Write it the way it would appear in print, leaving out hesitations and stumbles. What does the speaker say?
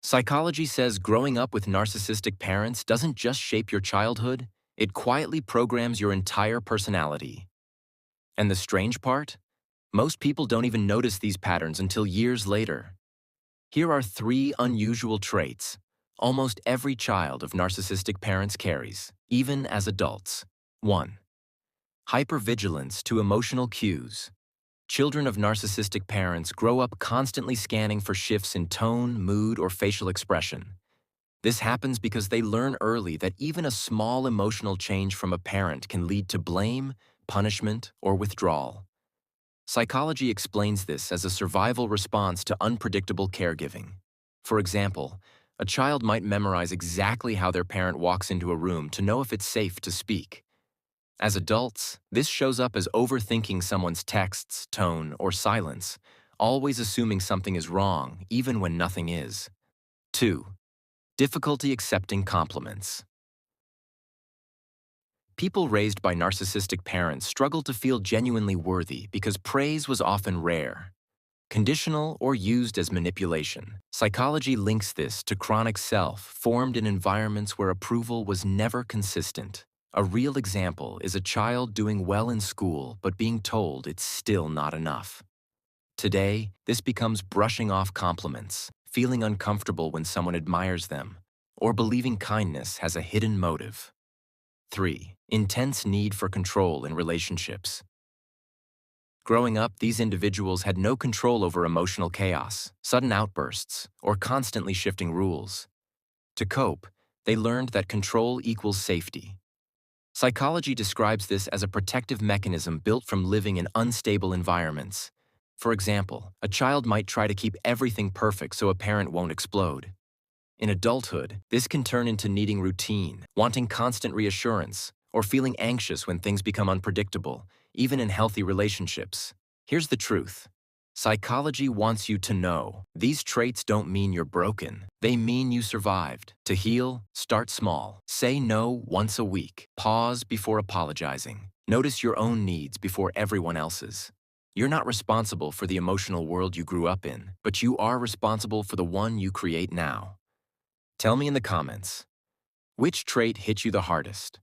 Psychology says growing up with narcissistic parents doesn't just shape your childhood, it quietly programs your entire personality. And the strange part? Most people don't even notice these patterns until years later. Here are 3 unusual traits almost every child of narcissistic parents carries, even as adults. 1. Hypervigilance to emotional cues. Children of narcissistic parents grow up constantly scanning for shifts in tone, mood, or facial expression. This happens because they learn early that even a small emotional change from a parent can lead to blame, punishment, or withdrawal. Psychology explains this as a survival response to unpredictable caregiving. For example, a child might memorize exactly how their parent walks into a room to know if it's safe to speak. As adults, this shows up as overthinking someone's texts, tone, or silence, always assuming something is wrong, even when nothing is. 2. Difficulty accepting compliments. People raised by narcissistic parents struggle to feel genuinely worthy because praise was often rare, conditional, or used as manipulation. Psychology links this to chronic self formed in environments where approval was never consistent. A real example is a child doing well in school but being told it's still not enough. Today, this becomes brushing off compliments, feeling uncomfortable when someone admires them, or believing kindness has a hidden motive. 3. Intense need for control in relationships. Growing up, these individuals had no control over emotional chaos, sudden outbursts, or constantly shifting rules. To cope, they learned that control equals safety. Psychology describes this as a protective mechanism built from living in unstable environments. For example, a child might try to keep everything perfect so a parent won't explode. In adulthood, this can turn into needing routine, wanting constant reassurance, or feeling anxious when things become unpredictable, even in healthy relationships. Here's the truth. Psychology wants you to know these traits don't mean you're broken. They mean you survived. To heal, start small. Say no once a week. Pause before apologizing. Notice your own needs before everyone else's. You're not responsible for the emotional world you grew up in, but you are responsible for the one you create now. Tell me in the comments, which trait hit you the hardest?